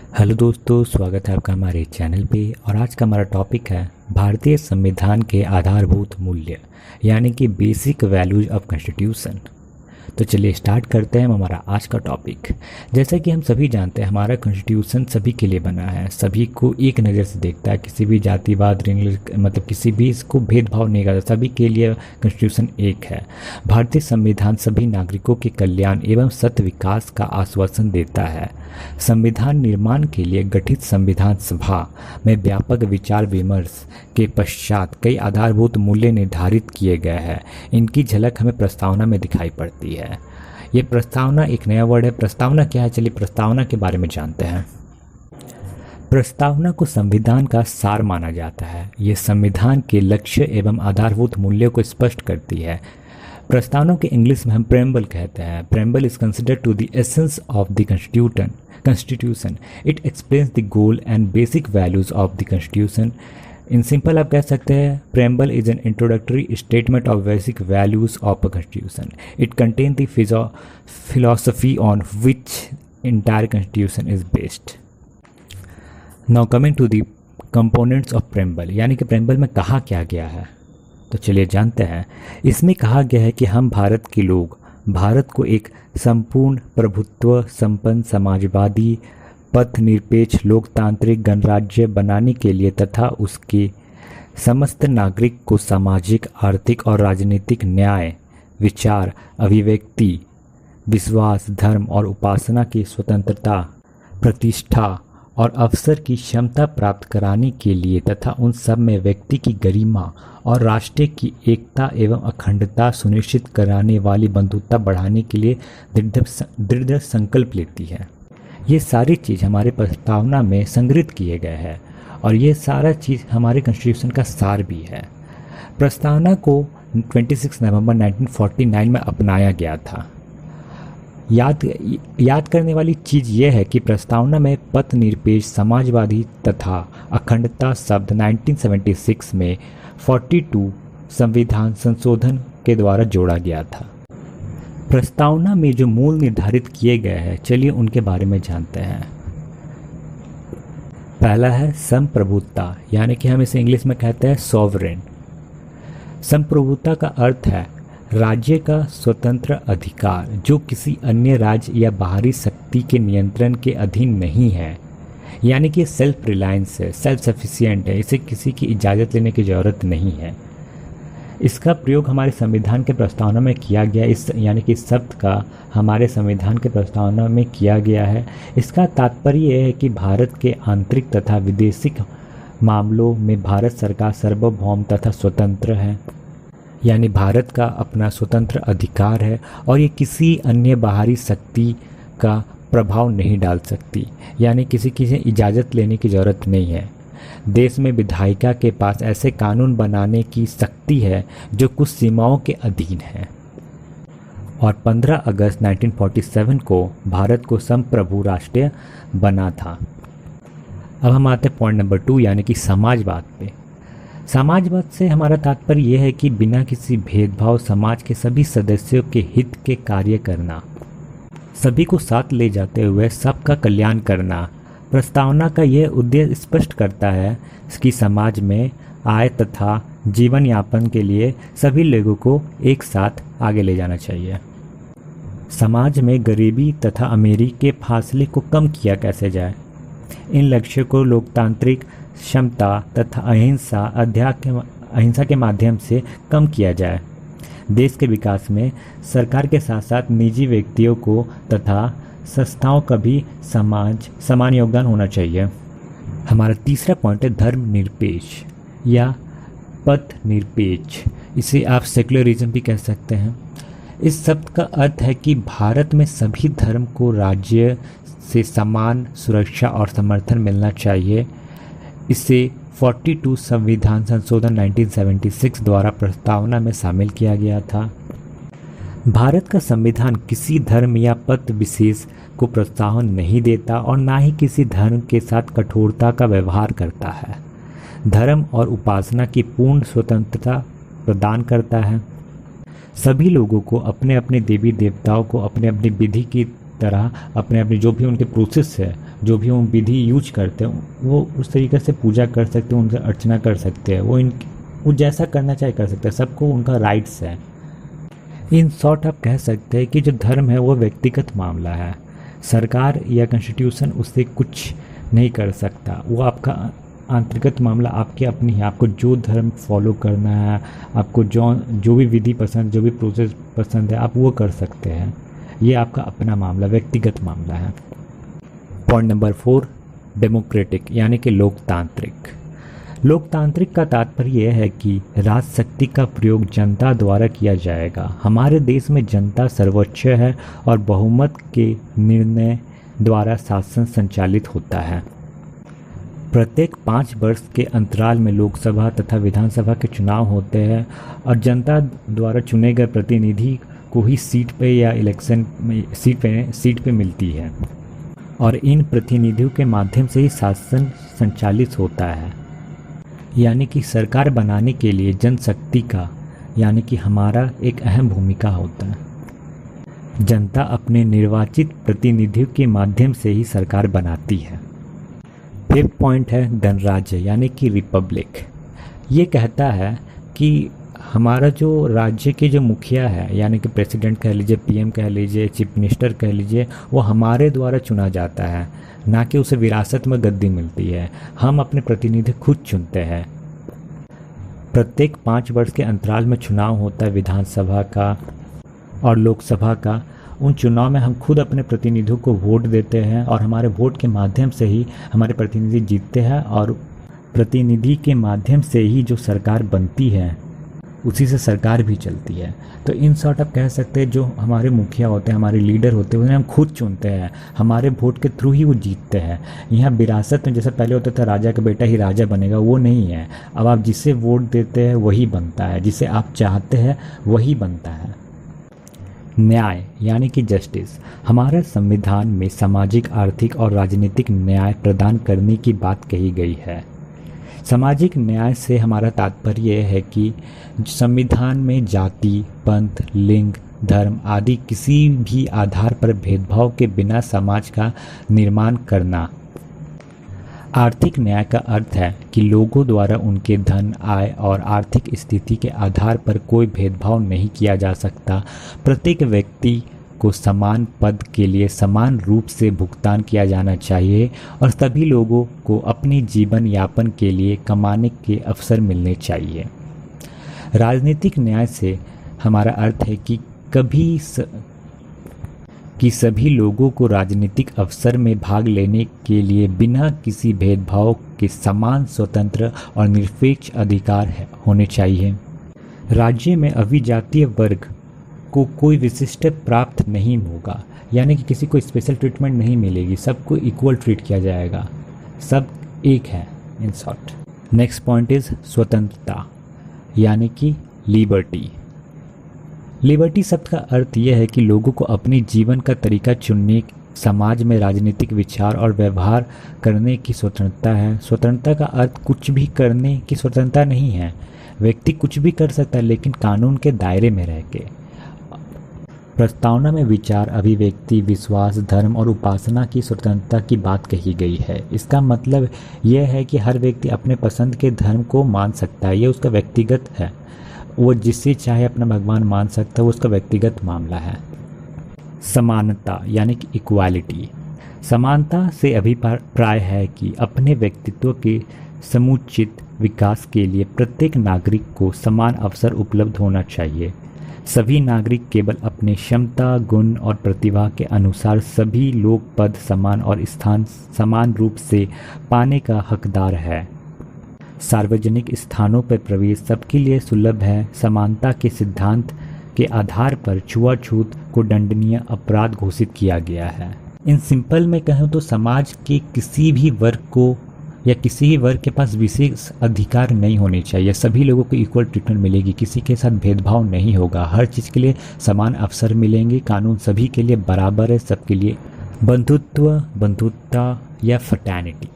Hello दोस्तों, स्वागत है आपका हमारे चैनल पे। और आज का हमारा टॉपिक है भारतीय संविधान के आधारभूत मूल्य, यानी कि बेसिक वैल्यूज ऑफ कॉन्स्टिट्यूशन। तो चलिए स्टार्ट करते हैं हमारा आज का टॉपिक। जैसा कि हम सभी जानते हैं, हमारा कॉन्स्टिट्यूशन सभी के लिए बना है, सभी को एक नज़र से देखता है, किसी भी जातिवाद मतलब किसी भी इसको भेदभाव नहीं करता, सभी के लिए कॉन्स्टिट्यूशन एक है। भारतीय संविधान सभी नागरिकों के कल्याण एवं सत्य विकास का आश्वासन देता है। संविधान निर्माण के लिए गठित संविधान सभा में व्यापक विचार विमर्श के पश्चात कई आधारभूत मूल्य निर्धारित किए गए हैं। इनकी झलक हमें प्रस्तावना में दिखाई पड़ती है। ये प्रस्तावना एक नया वर्ड है। प्रस्तावना क्या है, चलिए प्रस्तावना के बारे में जानते हैं। प्रस्तावना को संविधान का सार माना जाता है। ये संविधान के लक्ष्य एवं आधारभूत मूल्यों को स्पष्ट करती है। प्रस्तावना के इंग्लिश में हम प्रेम्बल कहते हैं। Preamble is considered to the essence of the constitution. It explains the goal and basic values of the constitution. In simple आप कह सकते हैं, preamble is an introductory statement of basic values of a constitution. It contain the philosophy on which entire constitution is based. Now coming to the components of preamble, यानी कि preamble में कहा क्या गया है, तो चलिए जानते हैं। इसमें कहा गया है कि हम भारत के लोग भारत को एक संपूर्ण प्रभुत्व संपन्न समाजवादी पथ निरपेक्ष लोकतांत्रिक गणराज्य बनाने के लिए तथा उसके समस्त नागरिक को सामाजिक आर्थिक और राजनीतिक न्याय विचार अभिव्यक्ति विश्वास धर्म और उपासना की स्वतंत्रता प्रतिष्ठा और अवसर की क्षमता प्राप्त कराने के लिए तथा उन सब में व्यक्ति की गरिमा और राष्ट्र की एकता एवं अखंडता सुनिश्चित कराने वाली बंधुता बढ़ाने के लिए दृढ़ संकल्प लेती है। ये सारी चीज़ हमारे प्रस्तावना में संग्रहित किए गए हैं और ये सारा चीज़ हमारे कॉन्स्टिट्यूशन का सार भी है। प्रस्तावना को 26 नवंबर 1949 में अपनाया गया था। याद करने वाली चीज़ यह है कि प्रस्तावना में पथ निरपेक्ष समाजवादी तथा अखंडता शब्द 1976 में 42 संविधान संशोधन के द्वारा जोड़ा गया था। प्रस्तावना में जो मूल निर्धारित किए गए हैं, चलिए उनके बारे में जानते हैं। पहला है संप्रभुता, यानी कि हम इसे इंग्लिश में कहते हैं सॉवरेन। संप्रभुता का अर्थ है राज्य का स्वतंत्र अधिकार जो किसी अन्य राज्य या बाहरी शक्ति के नियंत्रण के अधीन नहीं है, यानी कि सेल्फ रिलायंस है, सेल्फ सफिशिएंट है, इसे किसी की इजाज़त लेने की ज़रूरत नहीं है। इसका प्रयोग हमारे संविधान के प्रस्तावना में किया गया, यानी कि शब्द का हमारे संविधान के प्रस्तावना में किया गया है। इसका तात्पर्य यह है कि भारत के आंतरिक तथा विदेशिक मामलों में भारत सरकार सार्वभौम तथा स्वतंत्र है, यानी भारत का अपना स्वतंत्र अधिकार है और ये किसी अन्य बाहरी शक्ति का प्रभाव नहीं डाल सकती, यानी किसी की इजाज़त लेने की ज़रूरत नहीं है। देश में विधायिका के पास ऐसे कानून बनाने की शक्ति है जो कुछ सीमाओं के अधीन है। और 15 अगस्त 1947 को भारत को संप्रभु राष्ट्र बना था। अब हम आते हैं पॉइंट नंबर 2, यानी कि समाजवाद पे। समाजवाद से हमारा तात्पर्य यह है कि बिना किसी भेदभाव समाज के सभी सदस्यों के हित के कार्य करना, सभी को साथ ले जाते हुए सबका कल्याण करना। प्रस्तावना का यह उद्देश्य स्पष्ट करता है कि समाज में आय तथा जीवन यापन के लिए सभी लोगों को एक साथ आगे ले जाना चाहिए। समाज में गरीबी तथा अमीरी के फासले को कम किया कैसे जाए, इन लक्ष्यों को लोकतांत्रिक क्षमता तथा अहिंसा के माध्यम से कम किया जाए। देश के विकास में सरकार के साथ साथ निजी व्यक्तियों को तथा संस्थाओं का भी समान योगदान होना चाहिए। हमारा तीसरा पॉइंट है धर्म निरपेक्ष या पथ निरपेक्ष, इसे आप सेक्युलरिज्म भी कह सकते हैं। इस शब्द का अर्थ है कि भारत में सभी धर्म को राज्य से समान सुरक्षा और समर्थन मिलना चाहिए। इसे 42 संविधान संशोधन 1976 द्वारा प्रस्तावना में शामिल किया गया था। भारत का संविधान किसी धर्म या पथ विशेष को प्रोत्साहन नहीं देता और ना ही किसी धर्म के साथ कठोरता का व्यवहार करता है। धर्म और उपासना की पूर्ण स्वतंत्रता प्रदान करता है। सभी लोगों को अपने अपने देवी देवताओं को अपने अपनी विधि की तरह अपने अपने जो भी उनके प्रोसेस है, जो भी वो विधि यूज करते हैं, वो उस तरीके से पूजा कर सकते हैं, उनसे अर्चना कर सकते हैं। वो जैसा करना चाहे कर सकते हैं, सबको उनका राइट्स है। इन शॉर्ट आप कह सकते हैं कि जो धर्म है वो व्यक्तिगत मामला है, सरकार या कॉन्स्टिट्यूशन उससे कुछ नहीं कर सकता। वो आपका आंतरिक मामला आपके अपनी है। आपको जो धर्म फॉलो करना है, आपको जो भी विधि पसंद, जो भी प्रोसेस पसंद है, आप वो कर सकते हैं। ये आपका अपना मामला, व्यक्तिगत मामला है। पॉइंट नंबर 4, डेमोक्रेटिक यानी कि लोकतांत्रिक। लोकतांत्रिक का तात्पर्य यह है कि राजशक्ति का प्रयोग जनता द्वारा किया जाएगा। हमारे देश में जनता सर्वोच्च है और बहुमत के निर्णय द्वारा शासन संचालित होता है। प्रत्येक 5 वर्ष के अंतराल में लोकसभा तथा विधानसभा के चुनाव होते हैं और जनता द्वारा चुने गए प्रतिनिधि को ही सीट पे या इलेक्शन में सीट पे मिलती है और इन प्रतिनिधियों के माध्यम से ही शासन संचालित होता है। यानी कि सरकार बनाने के लिए जनशक्ति का यानी कि हमारा एक अहम भूमिका होता है। जनता अपने निर्वाचित प्रतिनिधियों के माध्यम से ही सरकार बनाती है। 5th पॉइंट है गणराज्य यानी कि रिपब्लिक। ये कहता है कि हमारा जो राज्य के जो मुखिया है यानी कि प्रेसिडेंट कह लीजिए, पीएम कह लीजिए, चीफ मिनिस्टर कह लीजिए, वो हमारे द्वारा चुना जाता है, ना कि उसे विरासत में गद्दी मिलती है। हम अपने प्रतिनिधि खुद चुनते हैं। प्रत्येक 5 वर्ष के अंतराल में चुनाव होता है विधानसभा का और लोकसभा का। उन चुनाव में हम खुद अपने प्रतिनिधियों को वोट देते हैं और हमारे वोट के माध्यम से ही हमारे प्रतिनिधि जीतते हैं और प्रतिनिधि के माध्यम से ही जो सरकार बनती है उसी से सरकार भी चलती है। तो इन शॉर्ट आप कह सकते हैं जो हमारे मुखिया होते हैं, हमारे लीडर होते हैं, उन्हें हम खुद चुनते हैं, हमारे वोट के थ्रू ही वो जीतते हैं। यहाँ विरासत में जैसे पहले होता था राजा का बेटा ही राजा बनेगा, वो नहीं है। अब आप जिसे वोट देते हैं वही बनता है, जिसे आप चाहते हैं वही बनता है। न्याय यानी कि जस्टिस। हमारे संविधान में सामाजिक, आर्थिक और राजनीतिक न्याय प्रदान करने की बात कही गई है। सामाजिक न्याय से हमारा तात्पर्य यह है कि संविधान में जाति, पंथ, लिंग, धर्म आदि किसी भी आधार पर भेदभाव के बिना समाज का निर्माण करना। आर्थिक न्याय का अर्थ है कि लोगों द्वारा उनके धन, आय और आर्थिक स्थिति के आधार पर कोई भेदभाव नहीं किया जा सकता। प्रत्येक व्यक्ति को समान पद के लिए समान रूप से भुगतान किया जाना चाहिए और सभी लोगों को अपनी जीवन यापन के लिए कमाने के अवसर मिलने चाहिए। राजनीतिक न्याय से हमारा अर्थ है कि सभी लोगों को राजनीतिक अवसर में भाग लेने के लिए बिना किसी भेदभाव के समान, स्वतंत्र और निरपेक्ष अधिकार होने चाहिए। राज्य में अभिजातीय वर्ग को कोई विशिष्ट प्राप्त नहीं होगा, यानी कि किसी को स्पेशल ट्रीटमेंट नहीं मिलेगी, सबको इक्वल ट्रीट किया जाएगा, सब एक है in short. Next point is स्वतंत्रता यानी कि लिबर्टी। लिबर्टी शब्द का अर्थ यह है कि लोगों को अपने जीवन का तरीका चुनने, समाज में राजनीतिक विचार और व्यवहार करने की स्वतंत्रता है। स्वतंत्रता का अर्थ कुछ भी करने की स्वतंत्रता नहीं है। व्यक्ति कुछ भी कर सकता है लेकिन कानून के दायरे में रह के। प्रस्तावना में विचार, अभिव्यक्ति, विश्वास, धर्म और उपासना की स्वतंत्रता की बात कही गई है। इसका मतलब यह है कि हर व्यक्ति अपने पसंद के धर्म को मान सकता है, ये उसका व्यक्तिगत है। वो जिससे चाहे अपना भगवान मान सकता है, वो उसका व्यक्तिगत मामला है। समानता यानी कि इक्वालिटी। समानता से अभिप्राय है कि अपने व्यक्तित्व के समुचित विकास के लिए प्रत्येक नागरिक को समान अवसर उपलब्ध होना चाहिए। सभी नागरिक केवल अपने क्षमता, गुण और प्रतिभा के अनुसार सभी लोग पद समान और स्थान समान रूप से पाने का हकदार है। सार्वजनिक स्थानों पर प्रवेश सबके लिए सुलभ है। समानता के सिद्धांत के आधार पर छुआछूत को दंडनीय अपराध घोषित किया गया है। इन सिंपल में कहूँ तो समाज के किसी भी वर्ग को या किसी भी वर्ग के पास विशेष अधिकार नहीं होने चाहिए। सभी लोगों को इक्वल ट्रीटमेंट मिलेगी, किसी के साथ भेदभाव नहीं होगा, हर चीज़ के लिए समान अवसर मिलेंगे। कानून सभी के लिए बराबर है, सबके लिए। बंधुत्व, बंधुता या फ्रैटर्निटी।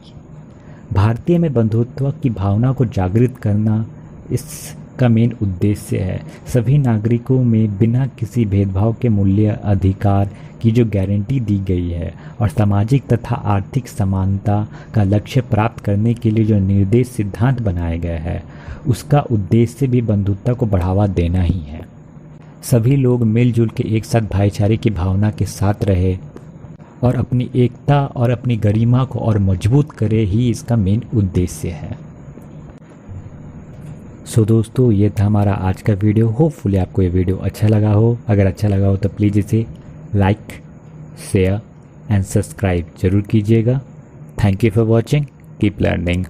भारतीय में बंधुत्व की भावना को जागृत करना, इस का मेन उद्देश्य है। सभी नागरिकों में बिना किसी भेदभाव के मूल्य अधिकार की जो गारंटी दी गई है और सामाजिक तथा आर्थिक समानता का लक्ष्य प्राप्त करने के लिए जो निर्देश सिद्धांत बनाए गए हैं, उसका उद्देश्य भी बंधुत्व को बढ़ावा देना ही है। सभी लोग मिलजुल के एक साथ भाईचारे की भावना के साथ रहे और अपनी एकता और अपनी गरिमा को और मजबूत करे ही इसका मेन उद्देश्य है। सो दोस्तों, ये था हमारा आज का वीडियो। होपफुली आपको ये वीडियो अच्छा लगा हो। अगर अच्छा लगा हो तो प्लीज़ इसे लाइक, शेयर एंड सब्सक्राइब जरूर कीजिएगा। Thank you for watching. Keep learning.